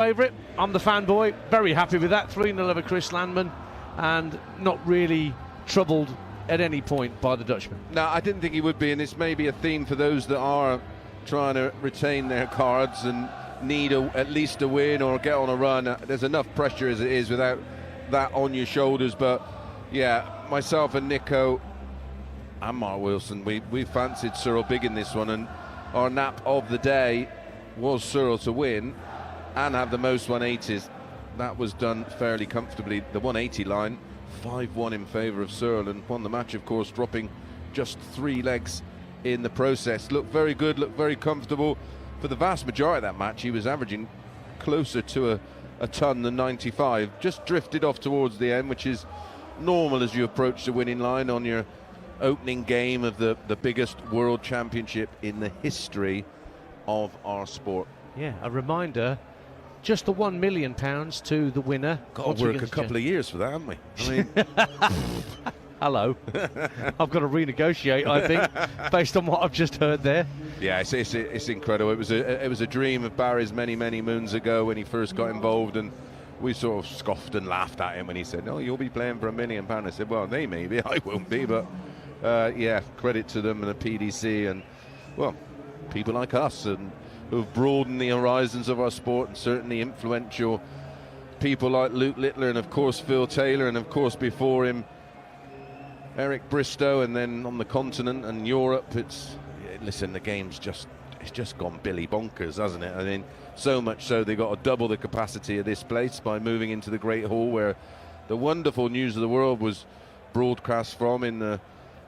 Favourite. I'm the fanboy. Very happy with that. 3-0 over Chris Landman, and not really troubled at any point by the Dutchman. No, I didn't think he would be, and this may be a theme for those that are trying to retain their cards and need at least a win or get on a run. There's enough pressure as it is without that on your shoulders. But yeah, myself and Nico and Mark Wilson, we fancied Cyril big in this one, and our nap of the day was Cyril to win and have the most 180s. That was done fairly comfortably. The 180 line, 5-1 in favour of Cyril, and won the match, of course, dropping just 3 legs in the process. Looked very good, looked very comfortable. For the vast majority of that match, he was averaging closer to a ton than 95. Just drifted off towards the end, which is normal as you approach the winning line on your opening game of the biggest world championship in the history of our sport. Yeah, a reminder, just the £1 million to the winner. Got to work a couple of years for that, haven't we? I mean, hello. I've got to renegotiate, I think, based on what I've just heard there. Yeah, it's incredible. It was a dream of Barry's many moons ago when he first got involved, and we sort of scoffed and laughed at him when he said, "No, you'll be playing for £1 million." I said, "Well, they may be, I won't be," but yeah, credit to them and the PDC and, well, people like us and who've broadened the horizons of our sport, and certainly influential people like Luke Littler and, of course, Phil Taylor, and, of course, before him, Eric Bristow, and then on the continent and Europe, listen, the game's just gone Billy bonkers, hasn't it? I mean, so much so they got to double the capacity of this place by moving into the Great Hall, where the wonderful News of the World was broadcast from in the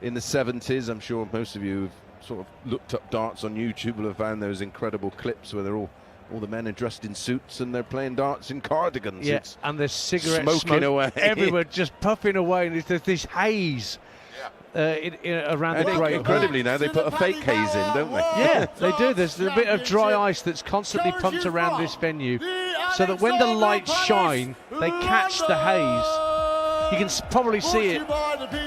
70s. I'm sure most of you have sort of looked up darts on YouTube will have found those incredible clips where they're all the men are dressed in suits and they're playing darts in cardigans. Yeah, and there's cigarette smoking away everywhere, just puffing away, and there's this haze around the Great Hall. Incredibly now, they put a fake haze in, don't they? Yeah, they do. There's a bit of dry ice that's constantly pumped around this venue, so that when the lights shine, they catch the haze. You can probably see it.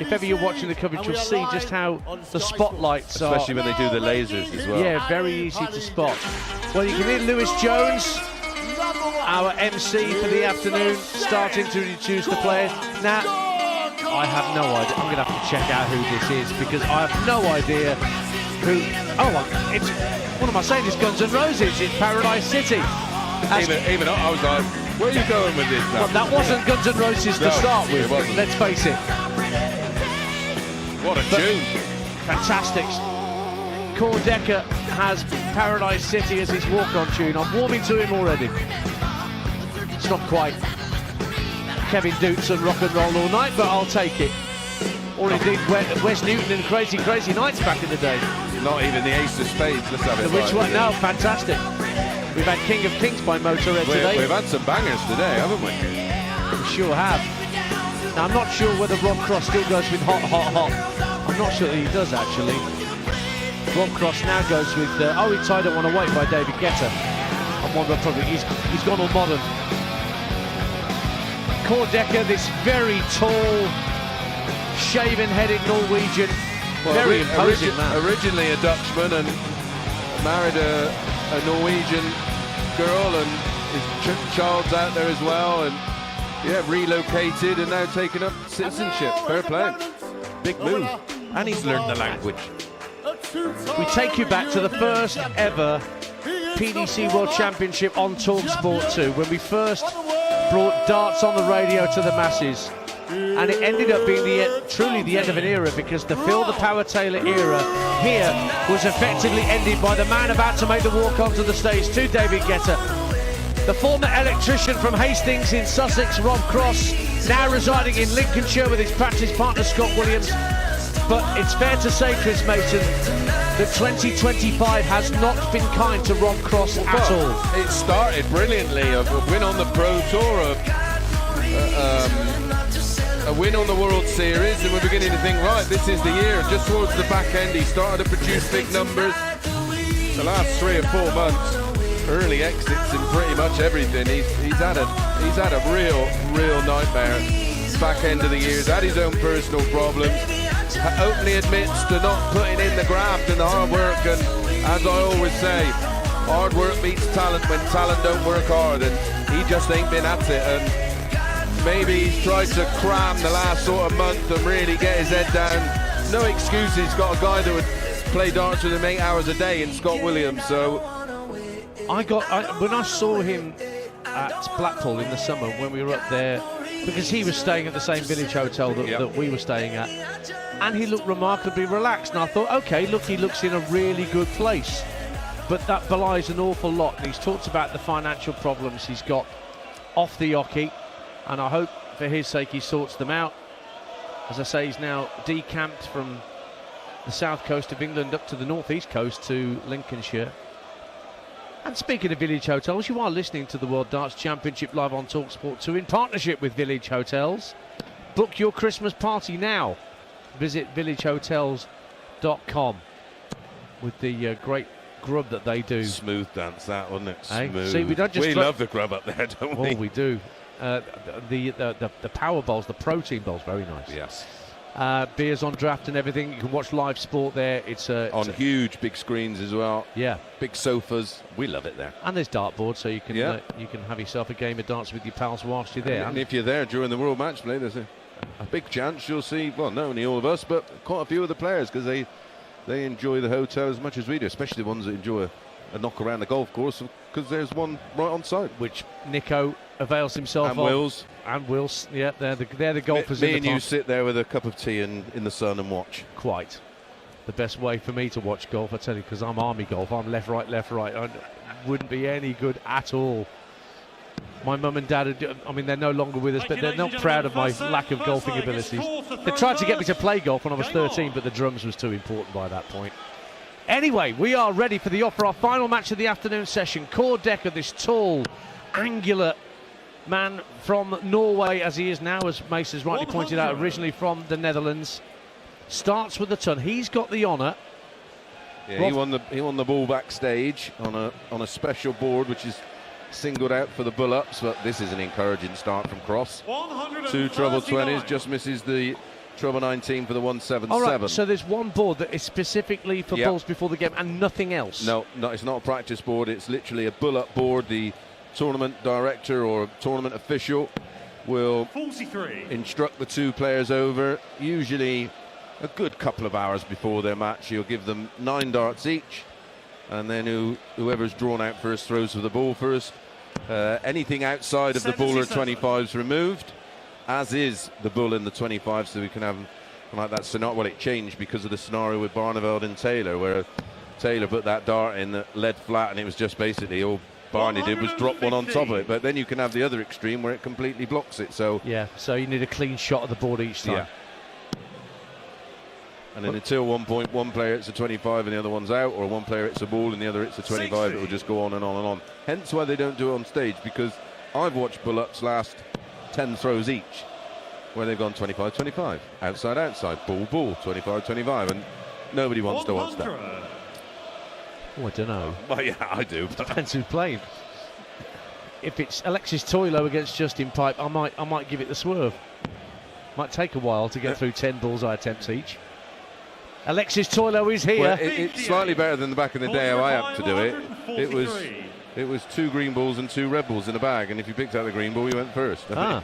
If ever you're watching the coverage, you'll see just how the spotlights are. Especially when they do the lasers as well. Yeah, very easy to spot. Well, you can hear Lewis Jones, our MC for the afternoon, starting to introduce the players. Now, I have no idea. I'm going to have to check out who this is, because I have no idea who... Oh, it's... What am I saying? It's Guns N' Roses. It's Paradise City. Even I was like, where are you going with this now? Well, that wasn't Guns N' Roses to start with, let's face it. What a tune. Fantastic. Dekker has Paradise City as his walk-on tune. I'm warming to him already. It's not quite Kevin Dukes and Rock and Roll All Night, but I'll take it. Or indeed Wes Newton and Crazy Nights back in the day. Not even the Ace of Spades, let's have it. Which one? No, fantastic. We've had King of Kings by Motorhead today. We've had some bangers today, haven't we? We sure have. Now, I'm not sure whether Rob Cross still goes with Hot, Hot, Hot. I'm not sure that he does, actually. Rob Cross now goes with Oh, It's I Don't Want to Wait by David Guetta. I'm wondering, probably he's gone all modern. Dekker, this very tall, shaven-headed Norwegian, very imposing man. Originally a Dutchman and married a Norwegian girl, and his child's out there as well, and yeah, relocated and now taking up citizenship. Fair play. Big move. And he's learned the language. We take you back to the first ever PDC World Championship on talkSPORT 2, when we first brought darts on the radio to the masses. And it ended up being truly the end of an era, because the Phil the Power Taylor era here was effectively ended by the man about to make the walk onto the stage to David Guetta. The former electrician from Hastings in Sussex, Rob Cross, now residing in Lincolnshire with his practice partner Scott Williams. But it's fair to say, Chris Mason, that 2025 has not been kind to Rob Cross at all. It started brilliantly, a win on the Pro Tour, a win on the World Series, and we're beginning to think, right, this is the year. Just towards the back end, he started to produce big numbers. The last 3 or 4 months, early exits in pretty much everything. He's had a real nightmare. Back end of the year, he's had his own personal problems. Openly admits to not putting in the graft and the hard work, and as I always say, hard work beats talent when talent don't work hard. And he just ain't been at it, and maybe he's tried to cram the last sort of month and really get his head down. No excuses. He's got a guy that would play darts with him 8 hours a day in Scott Williams. So when I saw him at Blackpool in the summer when we were up there, because he was staying at the same village hotel that we were staying at, and he looked remarkably relaxed, and I thought, okay, look, he looks in a really good place. But that belies an awful lot, and he's talked about the financial problems he's got off the hockey, and I hope for his sake he sorts them out. As I say, he's now decamped from the south coast of England up to the northeast coast to Lincolnshire. And speaking of village hotels, you are listening to the World Darts Championship live on talkSPORT 2 in partnership with Village Hotels. Book your Christmas party now. Visit villagehotels.com with the great grub that they do. Smooth dance, that, wasn't it? Smooth. See, we don't just love the grub up there, don't we? Oh, we do. The power bowls, the protein bowls, very nice. Yes. Beers on draft and everything. You can watch live sport there. It's on huge big screens as well. Yeah, big sofas. We love it there. And there's dartboards, so you can have yourself a game of darts with your pals whilst you're there. And if you're there during the World Match Play, there's a big chance you'll see, well, not only all of us, but quite a few of the players, because they enjoy the hotel as much as we do, especially the ones that enjoy a knock around the golf course, because there's one right on site, which Nico avails himself and of. Wills, yeah, they're the golfers. Me and you sit there with a cup of tea in the sun and watch. Quite the best way for me to watch golf, I tell you, because I'm army golf. I'm left, right. I wouldn't be any good at all. My mum and dad, I mean, they're no longer with us, but they're not proud of my lack of golfing abilities. They tried to get me to play golf when I was 13, but the drums was too important by that point. Anyway, we are ready for our final match of the afternoon session. Dekker, this tall, angular man from Norway, as he is now, as Mace has rightly pointed out, originally from the Netherlands, starts with the ton. He's got the honour. Yeah, he won the ball backstage on a special board, which is singled out for the bull-ups, but this is an encouraging start from Cross. 2 treble 20s, just misses the treble 19 for the 177. All right, so there's one board that is specifically for balls before the game and nothing else? No, it's not a practice board. It's literally a bull-up board. The tournament director or tournament official will instruct the 2 players over, usually a good couple of hours before their match. He'll give them 9 darts each, and then whoever's drawn out first throws for the ball first. Anything outside of the bull or 25s removed, as is the bull in the 25, so we can have like that scenario. Well, it changed because of the scenario with Barneveld and Taylor, where Taylor put that dart in that led flat, and it was just basically all Barney did was drop one on top of it. But then you can have the other extreme where it completely blocks it. So yeah, so you need a clean shot of the board each time. Yeah. And then until one point, one player hits a 25 and the other one's out, or one player hits a ball and the other hits a 25, it will just go on and on and on. Hence why they don't do it on stage, because I've watched bull-ups last 10 throws each, where they've gone 25-25, outside, ball, 25-25, and nobody wants to watch that. Oh, I don't know. Well, yeah, I do. Depends who's playing. If it's Alexis Toilo against Justin Pipe, I might give it the swerve. Might take a while to get through 10 bullseye attempts each. Alexis Toilo is here. Well, it's slightly better than the back in the day how I had to do it. It was 2 green balls and 2 red balls in a bag, and if you picked out the green ball, you went first. No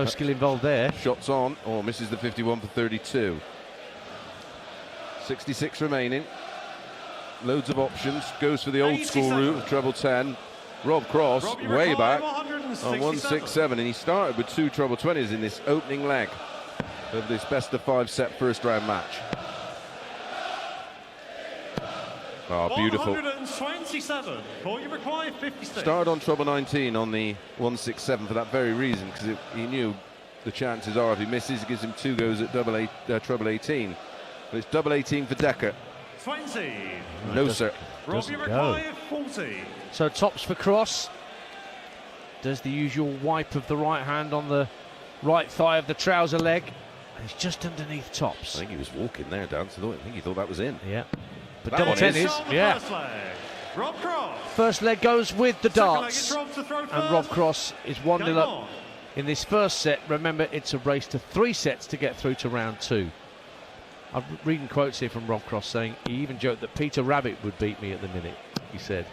skill involved there. Shots on, misses the 51 for 32. 66 remaining. Loads of options. Goes for the old school route of treble 10. Rob Cross, way back on 167, and he started with 2 treble 20s in this opening leg of this best of 5 set first round match. Oh, beautiful. 127. You require 56. Started on treble 19 on the 167 for that very reason, because he knew the chances are if he misses, it gives him 2 goes at treble 18. But it's double 18 for Dekker. 20. No, sir. Robbie required 40. So tops for Cross. Does the usual wipe of the right hand on the right thigh of the trouser leg. And he's just underneath tops. I think he was walking there, Dan. I think he thought that was in. Yeah. But That double one 10 is. is. Yeah. Rob Cross. First leg goes with the darts. And Rob Cross is 1-0 up in this first set. Remember, it's a race to 3 sets to get through to round 2. I'm reading quotes here from Rob Cross saying he even joked that Peter Rabbit would beat me at the minute, he said.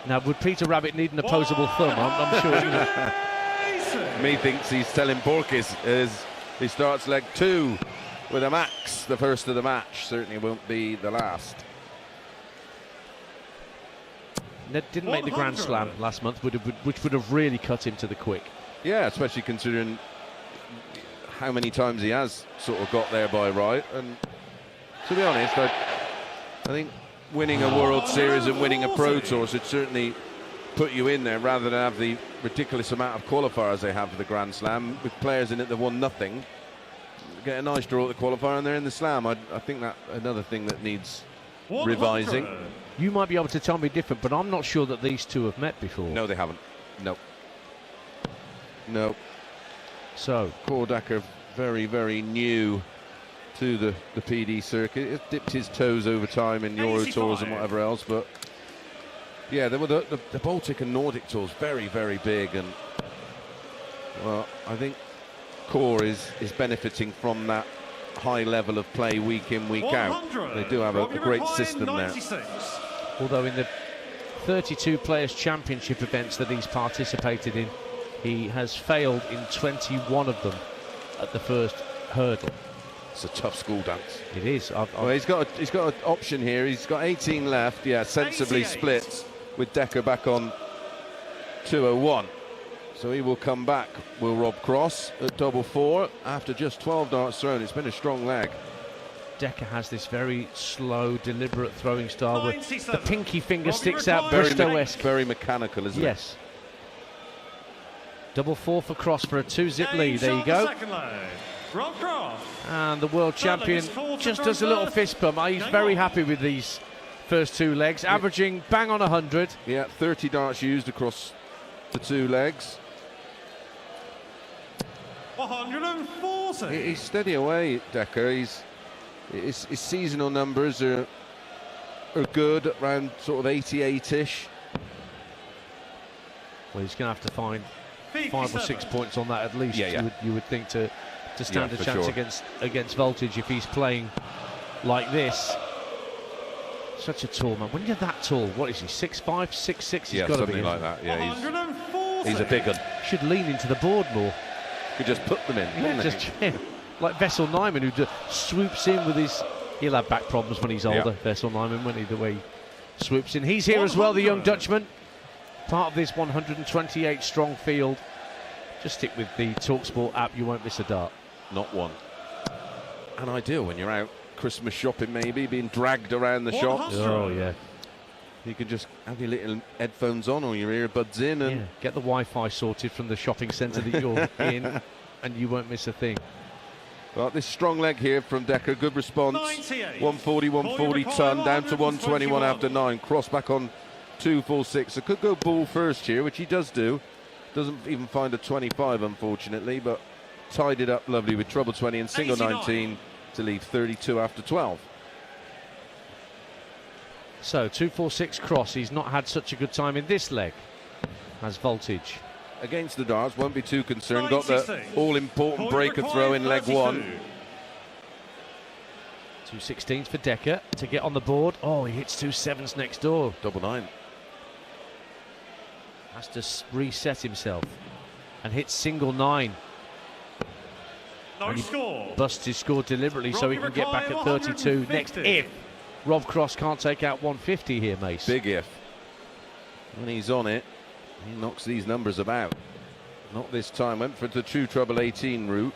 Now, would Peter Rabbit need an opposable thumb? I'm sure. You know. Methinks he's telling Borkis as he starts leg 2 with a max, the first of the match. Certainly won't be the last. Ned didn't make the Grand Slam last month, which would have really cut him to the quick. Yeah, especially considering how many times he has sort of got there by right. And to be honest, I think winning a World Series and winning a Pro Tour should certainly put you in there rather than have the ridiculous amount of qualifiers they have for the Grand Slam with players in it that won nothing. Get a nice draw at the qualifier and they're in the Slam. I think that's another thing that needs revising. You might be able to tell me different, but I'm not sure that these two have met before. No, they haven't. No. No. So, Dekker, very, very new to the PD circuit. He's dipped his toes over time in Euro Tours and whatever else, but yeah, the Baltic and Nordic Tours very, very big, and well, I think Core is benefiting from that high level of play week in, week out. They do have a great system there. Although in the 32 Players Championship events that he's participated in, he has failed in 21 of them at the first hurdle. It's a tough school dance. It is. Well, he's got an option here. He's got 18 left. Yeah, sensibly 88. splits with Dekker back on 201. So he will come back. Will Rob Cross at double 4 after just 12 darts thrown. It's been a strong leg. Dekker has this very slow, deliberate throwing style where the pinky finger sticks out, Very, Bristow-esque. very mechanical, isn't it? Yes. Double 4 for Cross for a 2-zip lead. There you go. And the world champion just does a little fist pump. He's very happy with these first 2 legs, averaging bang on 100. Yeah, 30 darts used across the 2 legs. 140. He's steady away, Dekker. His seasonal numbers are good, around sort of 88-ish. Well, he's going to have to find 5 or 6 points on that at least. Yeah. You would think to stand a chance sure. against Voltage if he's playing like this. Such a tall man. When you're that tall, what is he? 6'5", 6'6"? Yeah, got to something be like that. Yeah, he's a big one. Should lean into the board more. Could just put them in. Yeah, just like Vessel Nyman, who just swoops in with his. He'll have back problems when he's older. Vessel Nyman, won't he? The way he swoops in. He's here as well, the young Dutchman. Part of this 128 strong field. Just stick with the talkSPORT app. You won't miss a dart. Not one. And ideal when you're out Christmas shopping, maybe being dragged around the shops. Oh yeah. You can just have your little headphones on or your earbuds in and get the Wi-Fi sorted from the shopping centre that you're in, and you won't miss a thing. Well, this strong leg here from Dekker, good response. 140, 140 ton, down to 121 after 9. Cross back on 246. So could go ball first here, which he does do. Doesn't even find a 25, unfortunately, but tied it up lovely with treble 20 and single 19 to leave 32 after 12. So 246 Cross. He's not had such a good time in this leg as Voltage. Against the darts, won't be too concerned. Got the all-important breaker throw in leg 1. 216s for Dekker to get on the board. Oh, he hits 2 7s next door. Double 9. Has to reset himself and hits single 9. No score. Busts his score deliberately so he can get back at 32 next if Rob Cross can't take out 150 here, Mace. Big if. When he's on it, he knocks these numbers about. Not this time. Went for the true treble 18 route.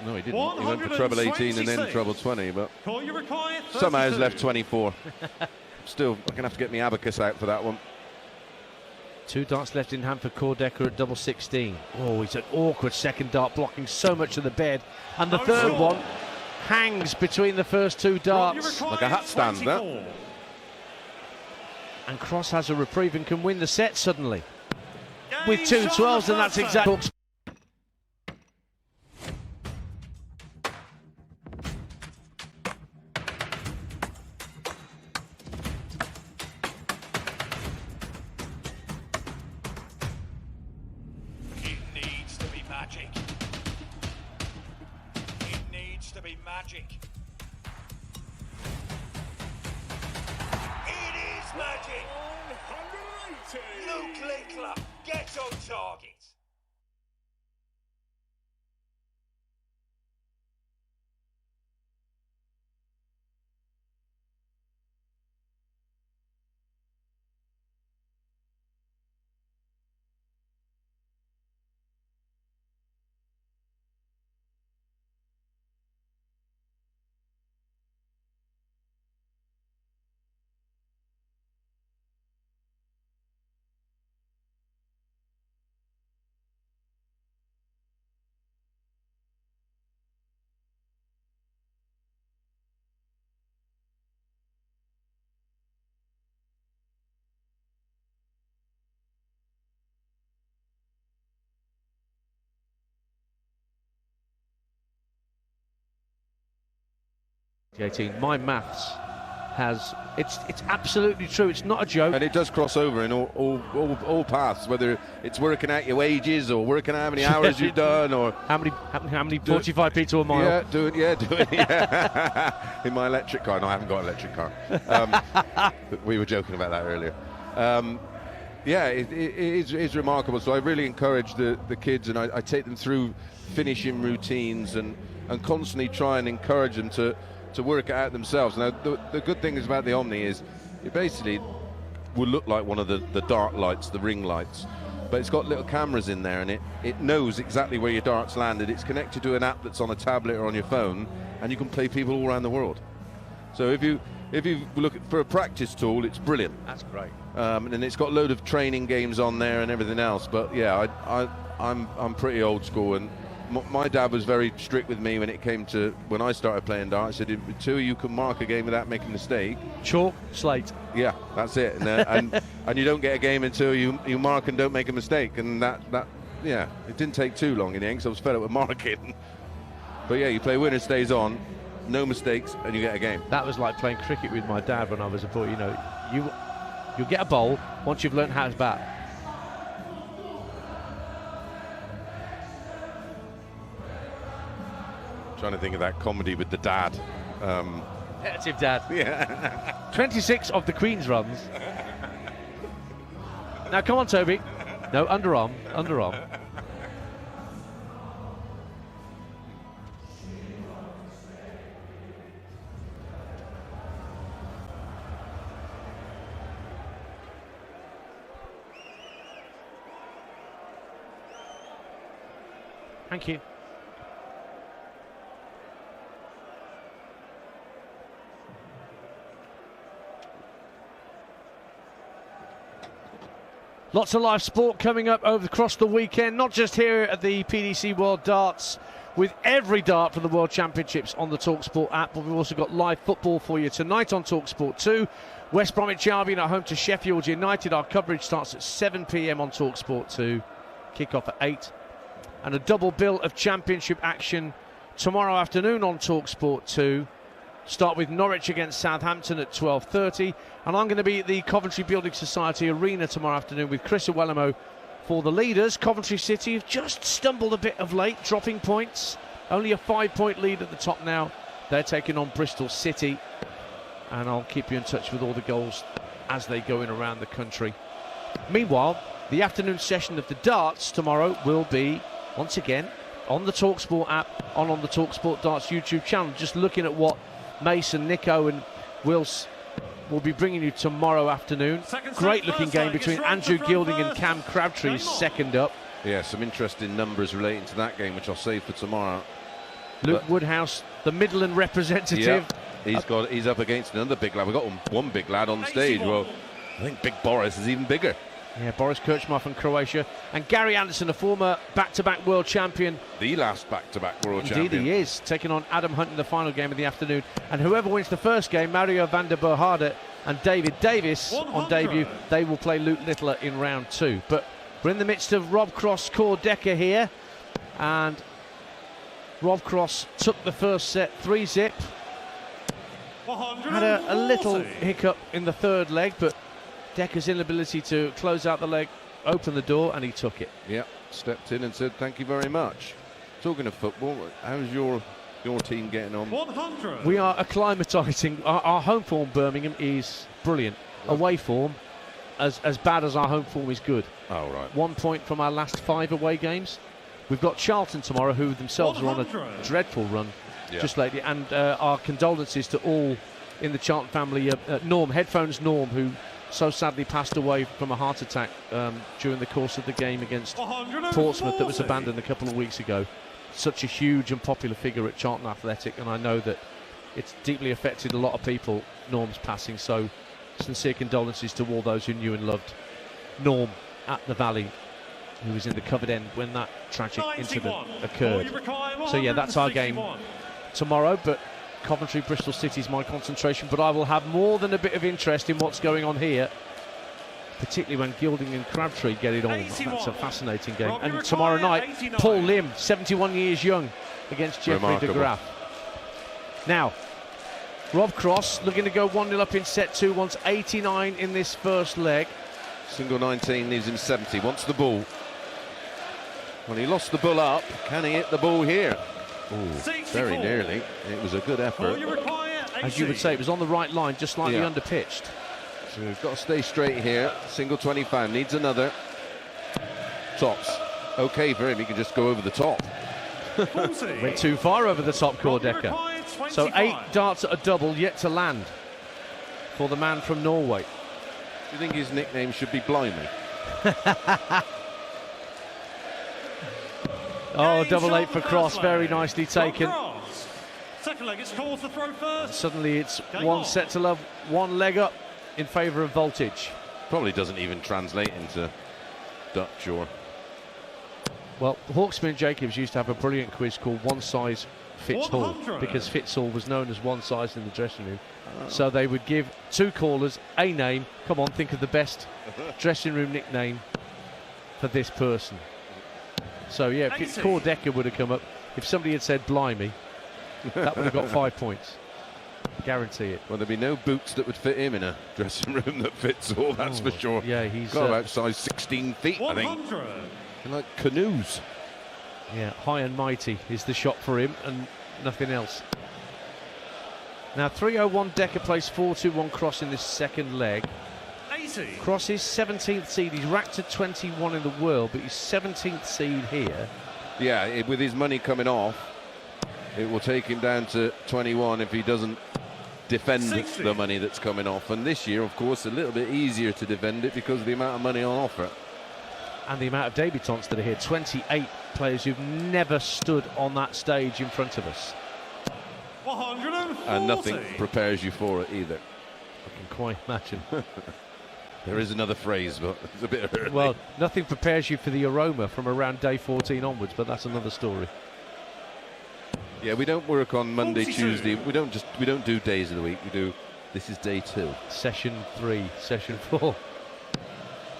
No, he didn't. He went for treble 18 and then treble 20, but somehow he's left 24. Still, I'm going to have to get my abacus out for that one. 2 darts left in hand for Dekker at double 16. Oh, it's an awkward second dart, blocking so much of the bed. And the third one hangs between the first 2 darts. Like a hat stand, that. And Cross has a reprieve and can win the set suddenly. With 2 12s, and that's exactly. Magic. 180. Luke Littler gets on target. My maths has it's absolutely true. It's not a joke. And it does cross over in all paths, whether it's working out your wages or working out how many hours you've done or how many 45p to a mile. Yeah, do it. Yeah. In my electric car. No, I haven't got an electric car. But we were joking about that earlier. It is remarkable. So I really encourage the kids, and I take them through finishing routines and constantly try and encourage them to work it out themselves. Now, the good thing is about the Omni is it basically will look like one of the dart lights, the ring lights, but it's got little cameras in there, and it knows exactly where your darts landed. It's connected to an app that's on a tablet or on your phone, and you can play people all around the world. So if you look for a practice tool, it's brilliant. That's great. And it's got a load of training games on there and everything else. But yeah, I'm pretty old school, and my dad was very strict with me when it came to when I started playing darts. He said, until you can mark a game without making a mistake. Chalk, slate. Yeah, that's it. And you don't get a game until you mark and don't make a mistake. And that it didn't take too long in the end, because I was fed up with marking. But yeah, you play winner stays on, no mistakes, and you get a game. That was like playing cricket with my dad when I was a boy. You'll get a bowl once you've learned how to bat. Trying to think of that comedy with the dad. Competitive dad. Yeah. 26 of the Queen's runs. Now come on, Toby. No, underarm. Thank you. Lots of live sport coming up across the weekend, not just here at the PDC World Darts, with every dart for the World Championships on the talkSPORT app, but we've also got live football for you tonight on talkSPORT 2. West Bromwich Albion at home to Sheffield United. Our coverage starts at 7 p.m. on talkSPORT 2, kick-off at 8. And a double bill of championship action tomorrow afternoon on talkSPORT 2. Start with Norwich against Southampton at 12:30, and I'm going to be at the Coventry Building Society Arena tomorrow afternoon with Chris Iwelumo for the leaders. Coventry City have just stumbled a bit of late, dropping points. Only a 5-point lead at the top now. They're taking on Bristol City, and I'll keep you in touch with all the goals as they go in around the country. Meanwhile, the afternoon session of the darts tomorrow will be, once again, on the talkSPORT app, on the talkSPORT Darts YouTube channel, just looking at what Mason, Nico and Wills will be bringing you tomorrow afternoon. Great looking game between Andrew Gilding and Cam Crabtree is second up. Yeah, some interesting numbers relating to that game, which I'll save for tomorrow. Luke Woodhouse, the Midland representative. Yeah, he's up against another big lad. We've got one big lad on stage. Well, I think Big Boris is even bigger. Yeah, Boris Kirchmar from Croatia. And Gary Anderson, a former back-to-back world champion. The last back-to-back world champion. Indeed he is, taking on Adam Hunt in the final game of the afternoon. And whoever wins the first game, Mario van der Berhade and David Davis 100. On debut, they will play Luke Littler in round 2. But we're in the midst of Rob Cross, Core Dekker here. And Rob Cross took the first set 3-zip. Had a little hiccup in the third leg, but Dekker's inability to close out the leg opened the door, and he took it. Yeah, stepped in and said thank you very much. Talking of football, how's your team getting on? 100. We are acclimatising. Our home form, Birmingham, is brilliant. away form as bad as our home form is good. Oh, right. 1 point from our last 5 away games. We've got Charlton tomorrow, who themselves are on a dreadful run just lately. And our condolences to all in the Charlton family. Norm, Headphones Norm, who so sadly passed away from a heart attack during the course of the game against Portsmouth that was abandoned a couple of weeks ago. Such a huge and popular figure at Charlton Athletic, and I know that it's deeply affected a lot of people, Norm's passing, so sincere condolences to all those who knew and loved Norm at the Valley, who was in the covered end when that tragic incident occurred. So yeah, that's our game tomorrow, but Coventry, Bristol City is my concentration, but I will have more than a bit of interest in what's going on here, particularly when Gilding and Crabtree get it on. That's a fascinating game. And tomorrow night, Paul Lim, 71 years young, against Jeffrey de Graaf. Now, Rob Cross looking to go 1-0 up in set 2, wants 89 in this first leg. Single 19 leaves him 70, wants the ball. Well, he lost the ball up. Can he hit the ball here? Ooh, very nearly. It was a good effort. As you would say, it was on the right line, just slightly underpitched. So we've got to stay straight here. Single 25, needs another. Tops. Okay for him, he can just go over the top. Went too far over the top, Dekker. So 8 darts at a double, yet to land for the man from Norway. Do you think his nickname should be Blimey? Oh, double 8 for Cross, very nicely taken. Second leg, it's called to throw first. Suddenly it's one set to love, 1 leg up in favour of Voltage. Probably doesn't even translate into Dutch or... Well, Hawksby and Jacobs used to have a brilliant quiz called One Size Fits All, because Fits All was known as one size in the dressing room. So they would give 2 callers a name. Come on, think of the best dressing room nickname for this person. So yeah, if Dekker would have come up, if somebody had said Blimey, that would have got 5 points. Guarantee it. Well, there'd be no boots that would fit him in a dressing room that fits all, that's for sure. Yeah, he's got about size 16 feet, 100. I think. They're like canoes. Yeah, high and mighty is the shot for him and nothing else. Now 301 Dekker plays 4-2-1 Cross in this second leg. 80. Cross is 17th seed. He's racked to 21 in the world, but he's 17th seed here. Yeah, with his money coming off, it will take him down to 21 if he doesn't defend 60. The money that's coming off. And this year, of course, a little bit easier to defend it because of the amount of money on offer. And the amount of debutants that are here. 28 players who've never stood on that stage in front of us. 140. And nothing prepares you for it either. I can quite imagine. There is another phrase, but it's a bit early. Well, nothing prepares you for the aroma from around day 14 onwards, but that's another story. Yeah, we don't work on Monday, 42. Tuesday. We don't do days of the week. We do. This is day 2. Session 3, session 4.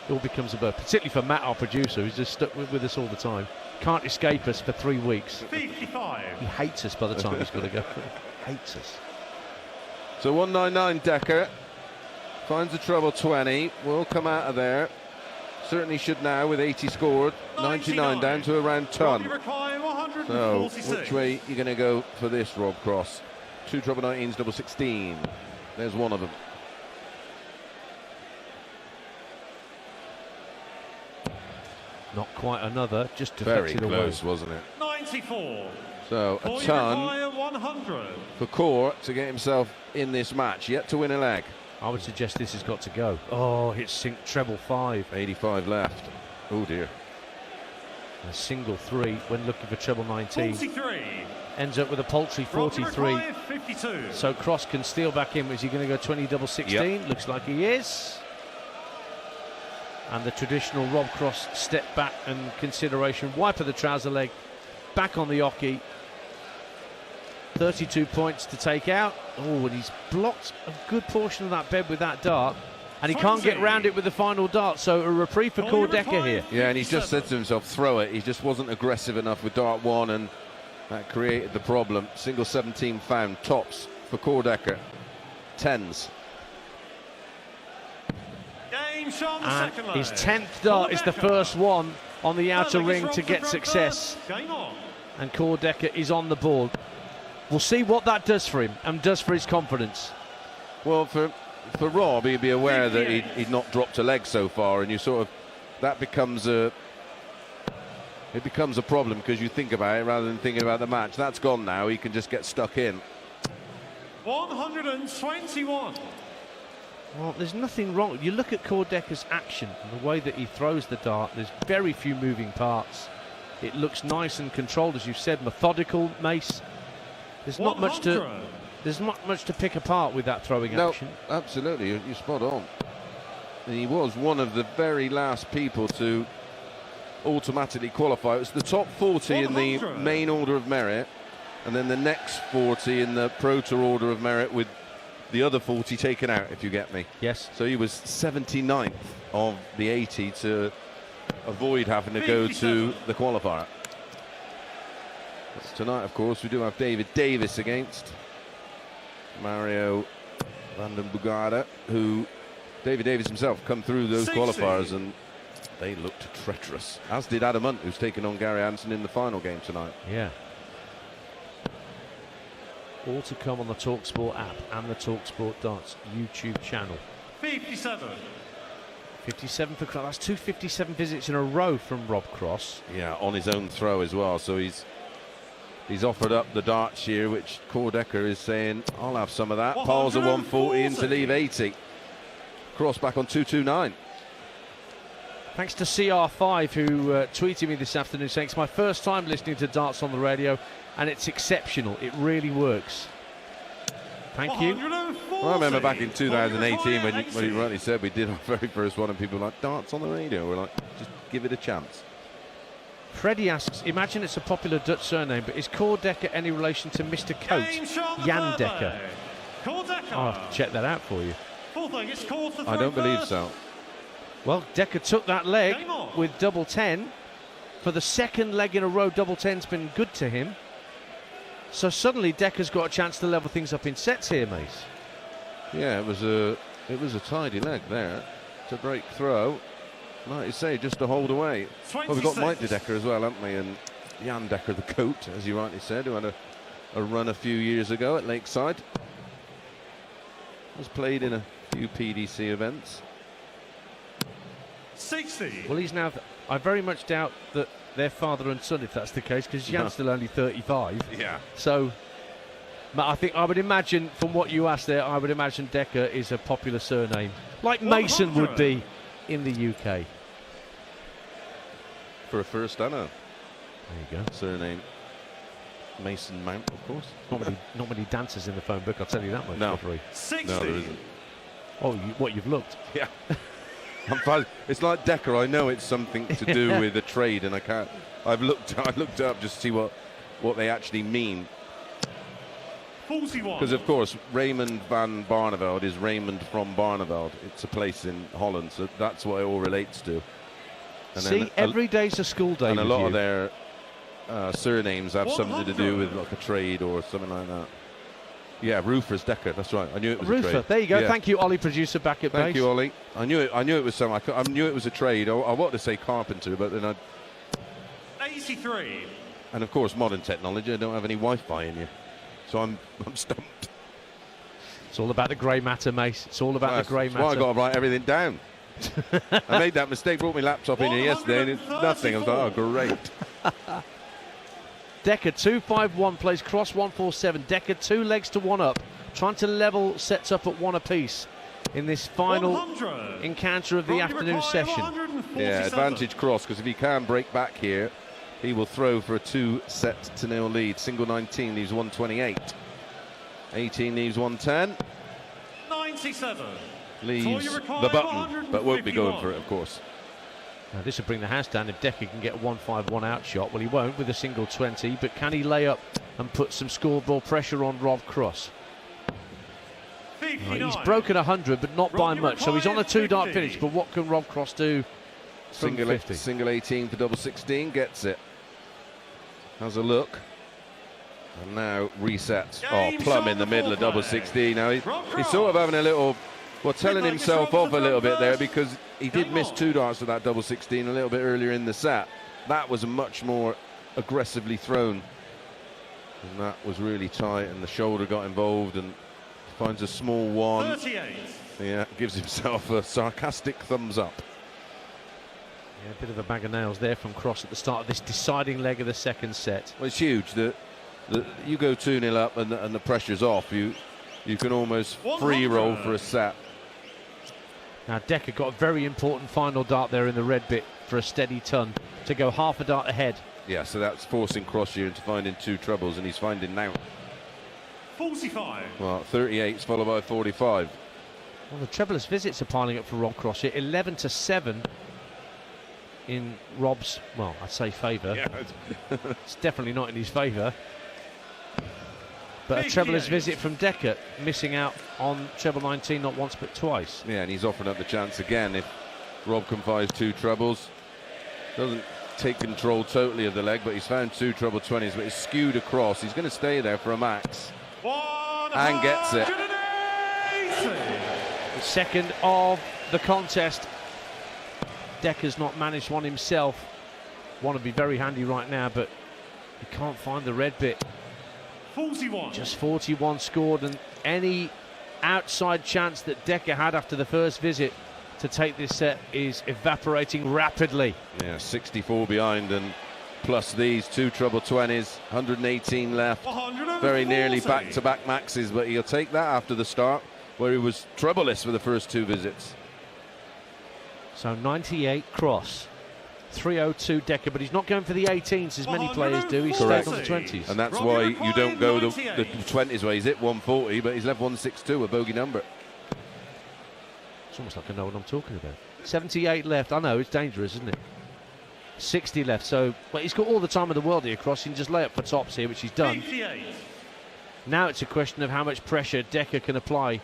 It all becomes a bird, particularly for Matt, our producer, who's just stuck with us all the time. Can't escape us for 3 weeks. 55. He hates us by the time he's got to go. Hates us. So 199 Dekker finds the treble 20. Will come out of there. Certainly should now with 80 scored. 99 down to around ton. So which way are you going to go for this, Rob Cross? 2 treble 19s, double 16. There's one of them. Not quite another, just very deflected close, away. wasn't it? 94. So a ton for Core to get himself in this match. Yet to win a leg. I would suggest this has got to go. Oh, it's sink treble 5. 85 left. Oh dear. A single 3 when looking for treble 19. 43. Ends up with a paltry 43. 52. So Cross can steal back in. Is he going to go 20 double 16? Yep. Looks like he is. And the traditional Rob Cross step back and consideration. Wipe of the trouser leg. Back on the hockey. 32 points to take out. Oh, and he's blocked a good portion of that bed with that dart. And he can't get round it with the final dart. So a reprieve for Dekker here. Yeah, and he's just said to himself, throw it. He just wasn't aggressive enough with dart 1, and that created the problem. Single 17 found. Tops for Dekker. 10s. And his 10th dart is the first one on the outer ring to get success. And Dekker is on the board. We'll see what that does for him and does for his confidence. Well, for for Rob, he'd be aware that he'd not dropped a leg so far, and you sort of, that becomes a problem because you think about it rather than thinking about the match. That's gone now. He can just get stuck in. 121. Well, there's nothing wrong. You look at Dekker's action and the way that he throws the dart. There's very few moving parts. It looks nice and controlled, as you've said, methodical. Mace. There's not much to. There's not much to pick apart with that throwing action. No, absolutely. You're spot on. And he was one of the very last people to automatically qualify. It was the top 40 in the main order of merit, and then the next 40 in the Pro Tour order of merit, with the other 40 taken out, if you get me. Yes. So he was 79th of the 80 to avoid having to go to the qualifier. But tonight, of course, we do have David Davis against Mario van den Bogarde, who David Davis himself come through those qualifiers, and they looked treacherous, as did Adam Hunt, who's taken on Gary Anderson in the final game tonight. Yeah. All to come on the talkSPORT app and the talkSPORT Darts YouTube channel. 57. 57 for Cross. That's 257 visits in a row from Rob Cross. Yeah, on his own throw as well. So he's offered up the darts here, which Dekker is saying, I'll have some of that. Piles a 140 in to leave 80. Cross back on 229. Thanks to CR5, who tweeted me this afternoon saying it's my first time listening to darts on the radio, and it's exceptional. It really works. Thank you. Well, I remember back in 2018 when he rightly said we did our very first one, and people were like, darts on the radio. We're like, just give it a chance. Freddie asks, imagine it's a popular Dutch surname, but is Dekker any relation to Mr. Coat, Jan Dekker? I'll have to check that out for you. I don't believe so. Well, Dekker took that leg with double 10. For the second leg in a row, double 10's been good to him. So suddenly Dekker's got a chance to level things up in sets here, Mace. Yeah, it was a tidy leg there to break throw. Like you say, just to hold away. Well, we've got Mike de Dekker as well, haven't we? And Jan Dekker, the coat, as you rightly said, who had a run a few years ago at Lakeside. Has played in a few PDC events. 60. Well, he's now. I very much doubt that they're father and son, if that's the case, because Jan's still only 35. Yeah. So, I would imagine, from what you asked there, I would imagine Dekker is a popular surname, like Mason would be in the UK. For a first, I know. There you go. Surname Mason Mount, of course. Not many dancers in the phone book, I'll tell you that much. No. 60. No, there isn't. Oh, you've looked. Yeah. It's like Dekker. I know it's something to do with a trade, and I can't. I looked up just to see what they actually mean. 41. Because of course Raymond van Barneveld is Raymond from Barneveld. It's a place in Holland, so that's what it all relates to. And see, every day's a school day. And a with lot you. of their surnames have something to do with like a trade or something like that. Yeah, Rufus Dekker. That's right. I knew it was a trade. There you go. Yeah. Thank you, Ollie, producer back at base. Thank you, Ollie. I knew it was something. I knew it was a trade. I wanted to say carpenter, but then 83. And of course, modern technology. I don't have any Wi-Fi in here, so I'm stumped. It's all about the grey matter, Mace. It's all about the grey matter. Well, I got to write everything down. I made that mistake. Brought my laptop in here yesterday, and it's nothing. I was like, oh, great. Dekker 2-5-1 plays cross 1-4-7. Dekker 2 legs to 1 up, trying to level sets up at 1 apiece in this final encounter of the afternoon session. Yeah, advantage cross, because if he can break back here, he will throw for a 2-0 lead. Single 19 leaves 128. 18 leaves 110. 97. Leaves the button, but won't be going for it, of course. Now this will bring the house down if Dekker can get a 1-5-1 out shot. Well, he won't with a single 20, but can he lay up and put some scoreboard pressure on Rob Cross? He's broken 100, but not by much, so he's on a 2-dart finish. But what can Rob Cross do from 50? Single 18 for double 16, gets it. Has a look. And now resets. Oh, plumb in the middle of double 16. Now he's sort of having a little, well, telling himself off a little bit there, because he did miss 2 darts with that double 16 a little bit earlier in the set. That was much more aggressively thrown, and that was really tight, and the shoulder got involved, and finds a small 1. 38. Yeah, gives himself a sarcastic thumbs up. Yeah, a bit of a bag of nails there from Cross at the start of this deciding leg of the second set. Well, it's huge that you go 2-0 up and the pressure's off. You can almost free roll for a set. Now Dekker got a very important final dart there in the red bit for a steady ton to go half a dart ahead. Yeah, so that's forcing Cross here into finding 2 trebles, and he's finding now. 45. Well, 38's followed by 45. Well, the trebleless visits are piling up for Rob Cross here. 11-7 in Rob's, well, I'd say favour. Yeah. It's definitely not in his favour. But a trebleless visit from Dekker, missing out on treble 19 not once but twice. Yeah, and he's offering up the chance again if Rob can find 2 trebles. Doesn't take control totally of the leg, but he's found 2 treble 20s, but it's skewed across. He's going to stay there for a max. And gets it. The second of the contest. Dekker's not managed one himself. Want to be very handy right now, but he can't find the red bit. 41. Just 41 scored, and any outside chance that Dekker had after the first visit to take this set is evaporating rapidly. Yeah, 64 behind, and plus these 2 treble 20s, 118 left. Very nearly back-to-back maxes, but he'll take that after the start, where he was trebleless for the first 2 visits. So 98 Cross, 302 Dekker, but he's not going for the 18s as many players do. He's stayed on the 20s. And that's why you don't go the 20s way. He's hit 140, but he's left 162, a bogey number. It's almost like I know what I'm talking about. 78 left. I know, it's dangerous, isn't it? 60 left. So, well, he's got all the time in the world here, Cross. He can just lay up for tops here, which he's done. 58. Now it's a question of how much pressure Dekker can apply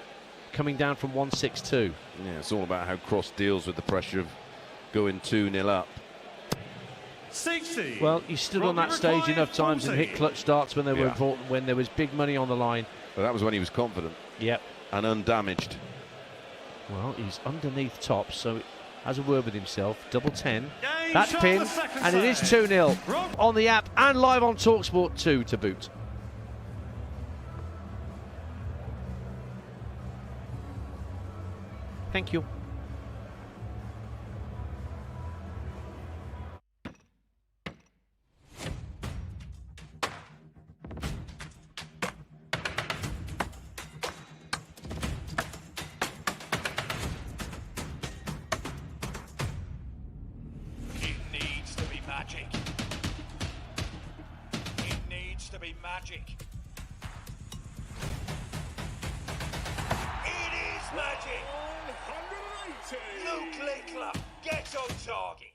coming down from 162. Yeah, it's all about how Cross deals with the pressure of going 2-0 up. 60. Well, he stood on that stage enough times and hit clutch darts when they were Yeah. important, when there was big money on the line. But that was when he was confident Yep. and undamaged. Well, he's underneath tops, so has a word with himself. Double 10. Game That's shot pin, the second and it is set. 2-0 Rob- on the app and live on talkSPORT 2 to boot. Thank you. It needs to be magic. It needs to be magic. It is magic. 180. Luke Littler gets on target.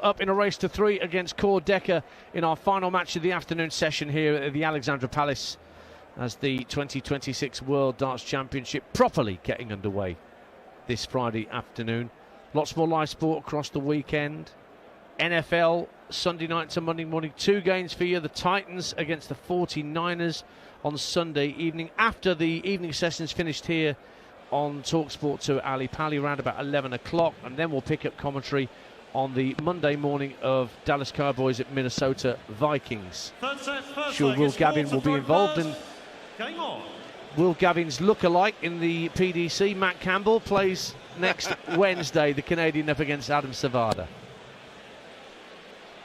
Up in a race to 3 against Dekker in our final match of the afternoon session here at the Alexandra Palace, as the 2026 World Darts Championship properly getting underway this Friday afternoon. Lots more live sport across the weekend. NFL Sunday night to Monday morning, 2 games for you. The Titans against the 49ers on Sunday evening, after the evening sessions finished here on talkSPORT 2 at Ali Pali around about 11 o'clock, and then we'll pick up commentary on the Monday morning of Dallas Cowboys at Minnesota Vikings. Sure, Will Gavin will be involved, and Will Gavin's look-alike in the PDC, Matt Campbell, plays next Wednesday, the Canadian up against Adam Savada.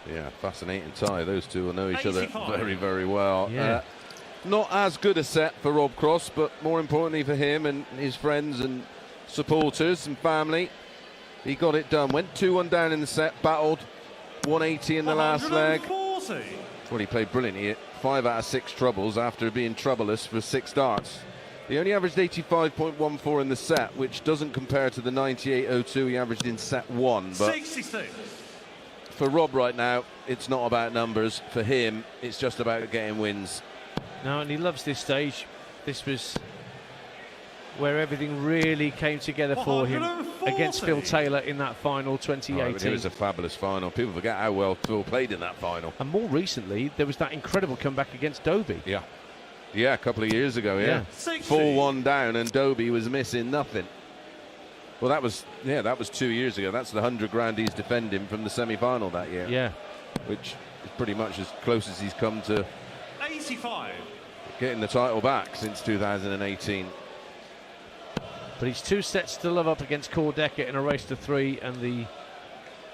Yeah, fascinating tie. Those two will know each other very, very well. Yeah. Not as good a set for Rob Cross, but more importantly for him and his friends and supporters and family, he got it done. Went 2-1 down in the set, battled 180 in the last leg. Well, he played brilliantly. He hit 5 out of 6 troubles after being troubleless for 6 darts. He only averaged 85.14 in the set, which doesn't compare to the 98.02 he averaged in set 1. But 66. For Rob right now, it's not about numbers. For him, it's just about getting wins. No, and he loves this stage. This was where everything really came together for him against Phil Taylor in that final 2018. It was a fabulous final. People forget how well Phil played in that final. And more recently, there was that incredible comeback against Dobie. Yeah. Yeah, a couple of years ago, yeah. 4-1 down and Dobie was missing nothing. Well, that was 2 years ago. That's the 100 grand he's defending from the semi-final that year. Yeah. Which is pretty much as close as he's come to 85. getting the title back since 2018. But he's 2 sets to love up against Dekker in a race to 3, and the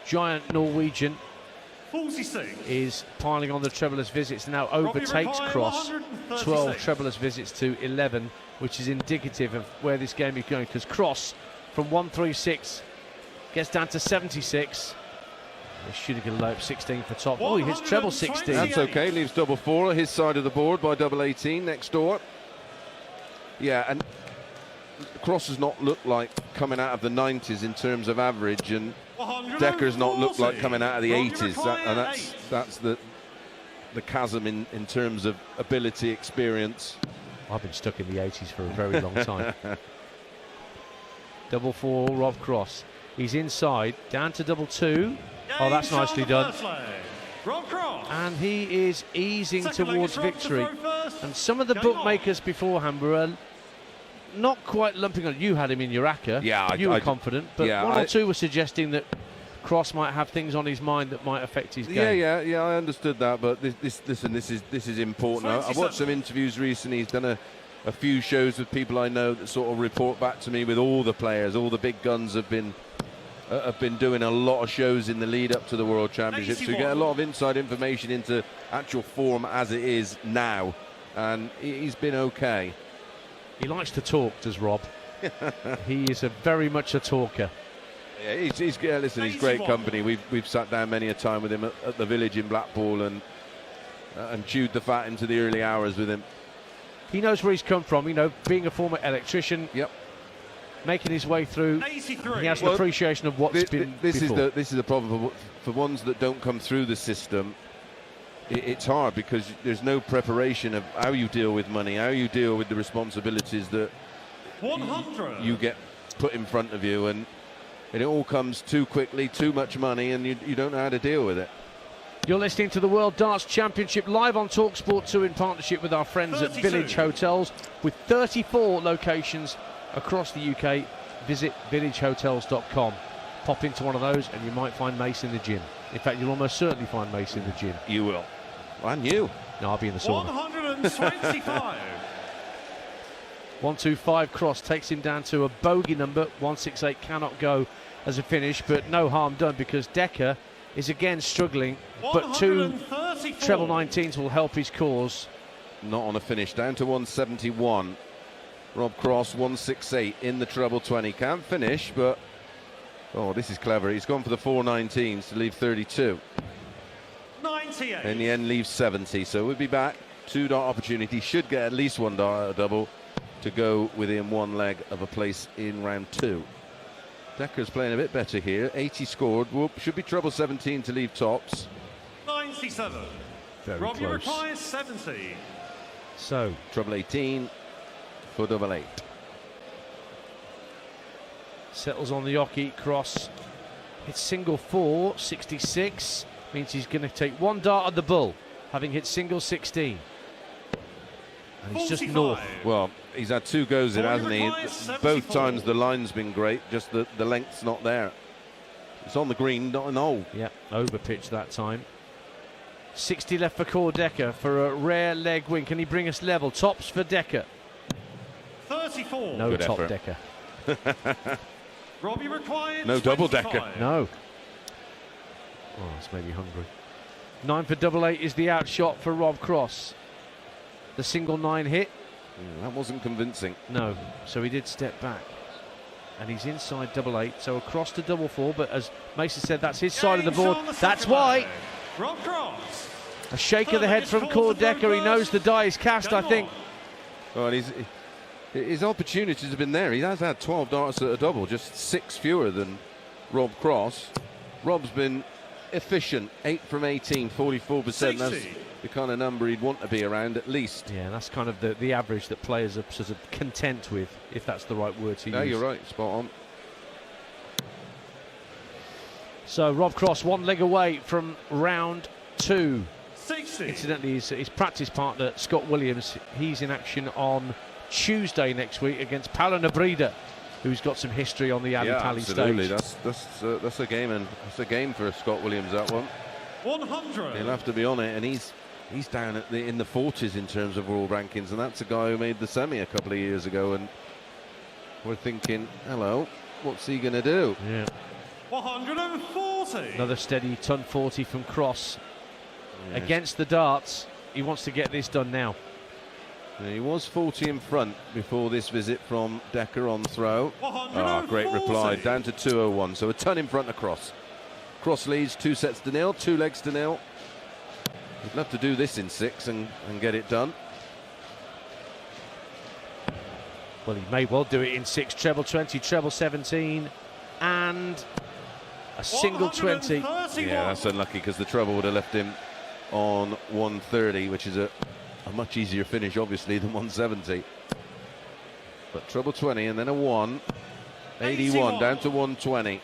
giant Norwegian 46. is piling on the trebleless visits, now overtakes Cross, 12 trebleless visits to 11, which is indicative of where this game is going, because Cross from 136 gets down to 76. He's shooting a low up 16 for top. Oh, he hits treble 16. That's okay, leaves double 4 on his side of the board by double 18 next door. Yeah, and Cross has not looked like coming out of the 90s in terms of average, and Dekker's not looked like coming out of the 80s, and that's the chasm in terms of ability, experience. I've been stuck in the 80s for a very long time. Double 4, Rob Cross. He's inside, down to double 2. Oh, that's nicely done. And he is easing towards victory. And some of the bookmakers beforehand were not quite lumping on. You had him in your ACCA. Yeah, you were confident, but one or two were suggesting that Cross might have things on his mind that might affect his game. Yeah, I understood that, but this is important. I've watched some interviews recently. He's done a few shows with people I know that sort of report back to me with all the players. All the big guns have been doing a lot of shows in the lead up to the World Championships. So you get a lot of inside information into actual form as it is now, and he's been okay. He likes to talk, does Rob? He is very much a talker. Yeah, he's great company. We've sat down many a time with him at the Village in Blackpool and chewed the fat into the early hours with him. He knows where he's come from, being a former electrician. Yep. Making his way through. 83. He has an appreciation of what's been before. This is the problem for ones that don't come through the system. It's hard because there's no preparation of how you deal with money, how you deal with the responsibilities that 100. You get put in front of you, and it all comes too quickly, too much money, and you don't know how to deal with it. You're listening to the World Darts Championship live on talkSPORT 2 in partnership with our friends 32. At Village Hotels, with 34 locations across the UK. Visit villagehotels.com. Pop into one of those and you might find Mace in the gym. In fact, you'll almost certainly find Mace in the gym. You will. And you. No, I'll be in the sauna. 125. 125 Cross takes him down to a bogey number. 168 cannot go as a finish, but no harm done because Dekker is again struggling, but 2 treble 19s will help his cause. Not on a finish, down to 171. Rob Cross 168 in the treble 20. Can't finish, but this is clever. He's gone for the 419s to leave 32. 98. In the end, leaves 70. So we'll be back. 2 dart opportunity. Should get at least 1 dart double to go within 1 leg of a place in round 2. Dekker's playing a bit better here. 80 scored. Whoop, should be treble 17 to leave tops. 97. Very Robbie close. requires 70. So, Treble 18 for double 8. settles on the Oki cross. Hits single 4, 66. Means he's going to take one dart at the bull, having hit single 16. And he's just 45. north. Well, he's had 2 goes in, hasn't he? requires 74. Both times the line's been great, just the length's not there. It's on the green, not an hole. Yeah, over pitch that time. 60 left for Core Dekker for a rare leg win. Can he bring us level? Tops for Dekker. 34. No Good top effort. Dekker. Robbie requires No double 25. Dekker. No. Oh, it's maybe hungry. 9 for double 8 is the outshot for Rob Cross. The single 9 hit. That wasn't convincing. No, so he did step back. And he's inside double 8, so across to double 4. But as Mason said, that's his side of the board. Games on the That's second why. leg. Rob Cross. A shake of the head from Core Dekker. He knows the die is cast, I think. Well, his opportunities have been there. He has had 12 darts at a double, just 6 fewer than Rob Cross. Rob's been efficient, 8 from 18, 44%. 60. That's the kind of number he'd want to be around at least. Yeah, that's kind of the average that players are sort of content with, if that's the right word to No, use. you're right, spot on. So Rob Cross, 1 leg away from round 2. 60. Incidentally, his practice partner, Scott Williams, he's in action on Tuesday next week against Paolo Nebrida, who's got some history on the Ali Pali absolutely. stage. That's a game, and that's a game for Scott Williams, that one. 100. He'll have to be on it, and he's down at in the 40s in terms of world rankings, and that's a guy who made the semi a couple of years ago, and we're thinking, hello, what's he going to do? Yeah. 140. Another steady ton 40 from Cross. Against the darts, he wants to get this done now. He was 40 in front before this visit from Dekker on throw. 140. Great reply, down to 201, so a ton in front of Cross. Cross leads 2 sets to 0, 2 legs to 0. He'd love to do this in 6 and get it done. Well, he may well do it in 6, treble 20, treble 17, and a single 20. 131. Yeah, that's unlucky because the treble would have left him on 130, which is a much easier finish, obviously, than 170. But treble 20 and then a 1. 81 down to 120.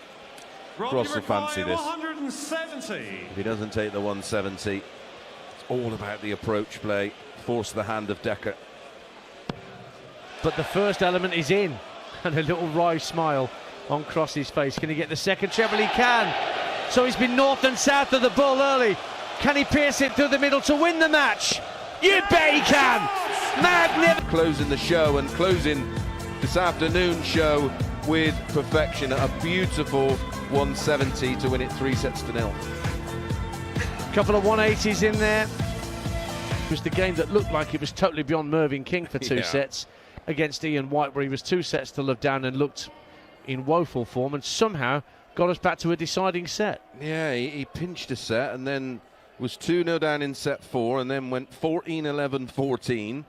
Cross will fancy this. 170. If he doesn't take the 170, it's all about the approach play. Force the hand of Dekker. But the first element is in, and a little wry smile on Cross's face. Can he get the second treble? He can. So he's been north and south of the bull early. Can he pierce it through the middle to win the match? You bet he can. Magnificent. Closing the show and closing this afternoon show with perfection. A beautiful 170 to win it 3 sets to 0. Couple of 180s in there. It was the game that looked like it was totally beyond Mervyn King for 2 Yeah. sets against Ian White, where he was 2 sets to love down and looked in woeful form, and somehow got us back to a deciding set. Yeah, he pinched a set and then was 2-0 down in set 4 and then went 14-11-14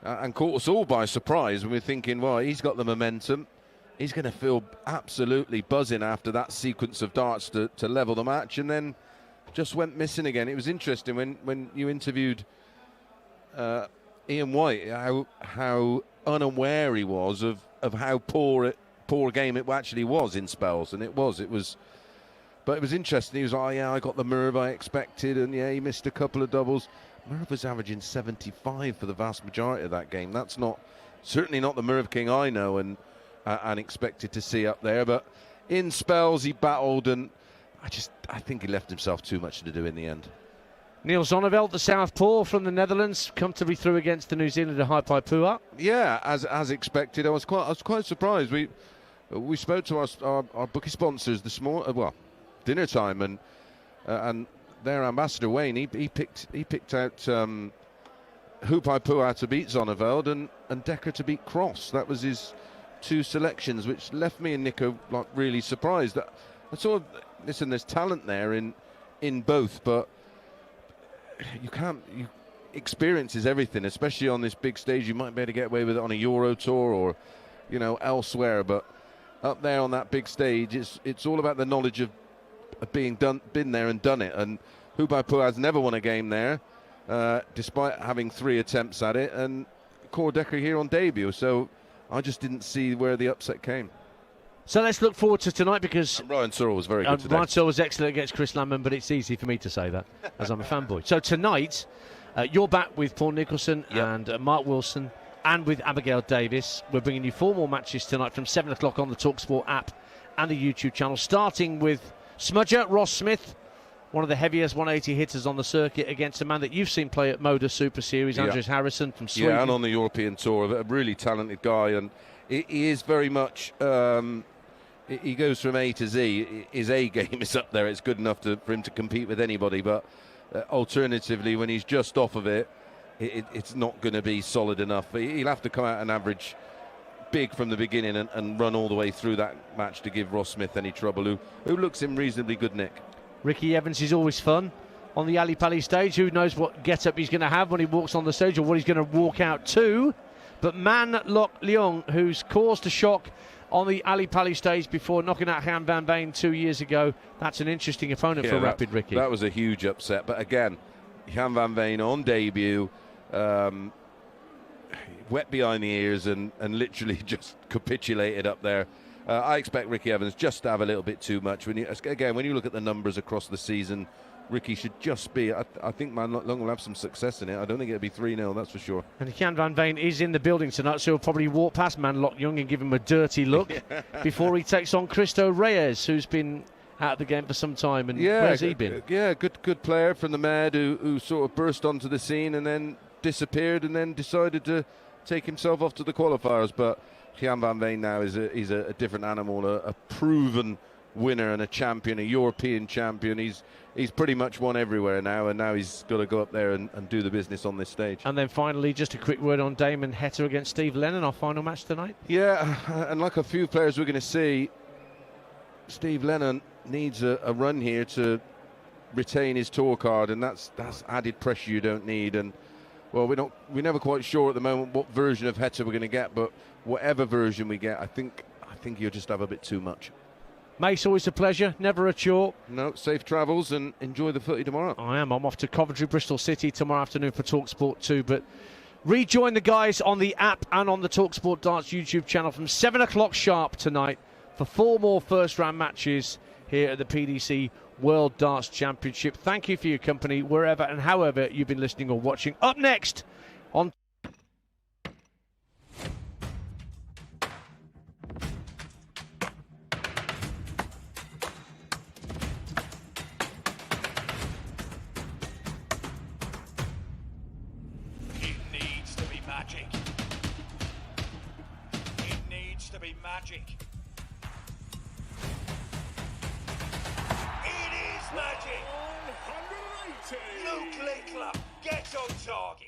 and caught us all by surprise when we're thinking, well, he's got the momentum. He's going to feel absolutely buzzing after that sequence of darts to level the match, and then just went missing again. It was interesting when you interviewed Ian White, how unaware he was of how poor game it actually was in spells, and it was. But it was interesting. He was like, oh, yeah, I got the Merv I expected, and yeah, he missed a couple of doubles. Merv was averaging 75 for the vast majority of that game. That's certainly not the Merv King I know and expected to see up there. But in spells, he battled, and I think he left himself too much to do in the end. Neil Zonneveld, the southpaw from the Netherlands, comfortably through against the New Zealander Haipapua. Yeah, as expected. I was quite surprised. We spoke to our bookie sponsors this morning. Dinner time, and their ambassador Wayne, he picked out Haipapua to beat Zonneveld and Dekker to beat Cross. That was his 2 selections, which left me and Nico really surprised. Listen, there's talent there in both, but experience is everything, especially on this big stage. You might be able to get away with it on a Euro tour or elsewhere, but up there on that big stage, it's all about the knowledge of been there and done it. And Hubaipu has never won a game there, despite having 3 attempts at it, and Dekker here on debut. So I just didn't see where the upset came. So let's look forward to tonight, because Ryan Searle was very good today. Ryan Searle was excellent against Chris Lamman, but it's easy for me to say that as I'm a fanboy. So tonight, you're back with Paul Nicholson and Mark Wilson, and with Abigail Davis. We're bringing you 4 more matches tonight from 7 o'clock on the talkSPORT app and the YouTube channel, starting with Smudger, Ross Smith, one of the heaviest 180 hitters on the circuit, against a man that you've seen play at Moda Super Series, Andres Harrison from Sweden. Yeah, and on the European Tour, a really talented guy, and he is very much... he goes from A to Z. His A game is up there. It's good enough for him to compete with anybody, but alternatively, when he's just off of it, it's not going to be solid enough. He'll have to come out and average big from the beginning and run all the way through that match to give Ross Smith any trouble, who looks in reasonably good nick. Ricky Evans is always fun on the Ali Pali stage. Who knows what get-up he's going to have when he walks on the stage, or what he's going to walk out to. But Man Lok Leong, who's caused a shock on the Ali Pali stage before knocking out Jan van Veen 2 years ago, that's an interesting opponent for Rapid Ricky. That was a huge upset. But again, Jan van Veen on debut, wet behind the ears and literally just capitulated up there. I expect Ricky Evans just to have a little bit too much. When you look at the numbers across the season, Ricky should just be... I think Man Lok Leong will have some success in it. I don't think it'll be 3-0, that's for sure. And Jan van Veen is in the building tonight, so he'll probably walk past Man Lok Leong and give him a dirty look before he takes on Cristo Reyes, who's been out of the game for some time. And where's he been? Yeah, good player from the Med who sort of burst onto the scene and then disappeared and then decided to take himself off to the qualifiers. But Jan van Veen now is a different animal, a proven winner and a champion, a European champion. He's pretty much won everywhere now, and now he's got to go up there and do the business on this stage. And then finally, just a quick word on Damon Heta against Steve Lennon, our final match tonight. Yeah, and like a few players we're going to see, Steve Lennon needs a run here to retain his tour card, and that's added pressure you don't need. And well, we're never quite sure at the moment what version of Heta we're going to get, but whatever version we get, I think he'll just have a bit too much. Mace, always a pleasure, never a chore. No, safe travels and enjoy the footy tomorrow. I'm off to Coventry, Bristol City tomorrow afternoon for talkSPORT 2, but rejoin the guys on the app and on the talkSPORT Darts YouTube channel from 7 o'clock sharp tonight for 4 more first-round matches here at the PDC World Darts Championship. Thank you for your company wherever and however you've been listening or watching. Up next on... Magic. It is magic. 180. Luke Lickler gets on target.